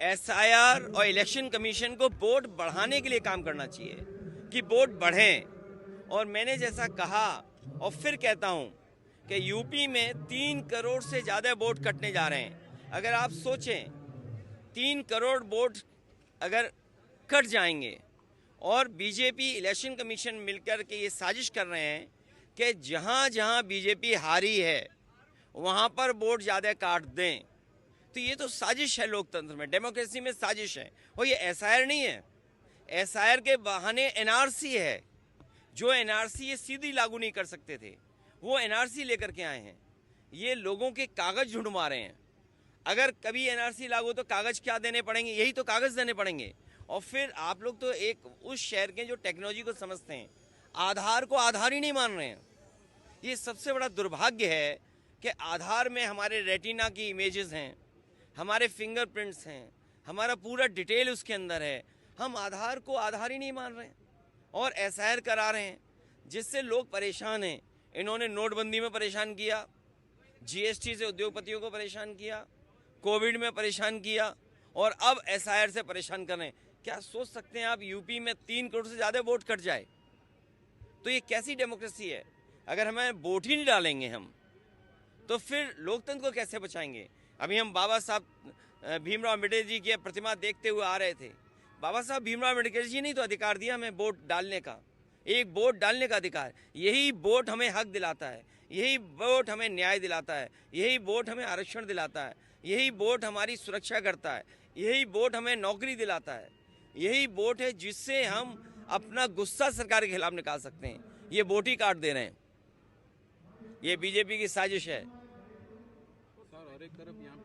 SIR और election commission को vote बढ़ाने के लिए काम करना चाहिए कि वोट बढ़ें। और मैंने जैसा कहा और फिर कहता हूं कि यूपी में 3 करोड़ से ज़्यादा वोट कटने जा रहे हैं। अगर आप सोचें 3 करोड़ वोट अगर कट जाएंगे और बीजेपी इलेक्शन कमीशन मिलकर के ये साजिश कर रहे हैं कि जहां जहां बीजेपी हारी है वहां पर वोट ज़्यादा काट दें, तो ये तो साजिश है। लोकतंत्र में, डेमोक्रेसी में साजिश है। और ये एसआईआर नहीं है, एसआईआर के बहाने एनआरसी है। जो एनआरसी ये सीधी लागू नहीं कर सकते थे, वो एनआरसी लेकर के आए हैं। ये लोगों के कागज ढूंढवा रहे हैं। अगर कभी एनआरसी लागू तो कागज क्या देने पड़ेंगे? यही तो कागज देने पड़ेंगे। और फिर आप लोग तो एक उस शहर के जो टेक्नोलॉजी को समझते हैं, आधार को आधार ही नहीं मान रहे हैं। ये सबसे बड़ा दुर्भाग्य है कि आधार में हमारे रेटिना की इमेजेस हैं, हमारे फिंगरप्रिंट्स हैं, हमारा पूरा डिटेल उसके अंदर है। हम आधार को आधार ही नहीं मान रहे हैं और एसआईआर करा रहे हैं, जिससे लोग परेशान हैं। इन्होंने नोटबंदी में परेशान किया, जीएसटी से उद्योगपतियों को परेशान किया, कोविड में परेशान किया और अब एसआईआर से परेशान कर रहे हैं। क्या सोच सकते हैं आप यूपी में 3 करोड़ से ज़्यादा वोट कट जाए? तो ये कैसी डेमोक्रेसी है? अगर हमें वोट ही नहीं डालेंगे हम, तो फिर लोकतंत्र को कैसे बचाएंगे? अभी हम बाबा साहब भीमराव अम्बेडकर जी की प्रतिमा देखते हुए आ रहे थे। बाबा साहब भीमराव अम्बेडकर जी ने तो अधिकार दिया हमें वोट डालने का, एक वोट डालने का अधिकार। यही वोट हमें हक दिलाता है, यही वोट हमें न्याय दिलाता है, यही वोट हमें आरक्षण दिलाता है, यही वोट हमारी सुरक्षा करता है, यही वोट हमें नौकरी दिलाता है। यही वोट है जिससे हम अपना गुस्सा सरकार के खिलाफ निकाल सकते हैं। ये वोट ही काट दे रहे हैं। ये बीजेपी की साजिश है। सर, और एक तरफ यहाँ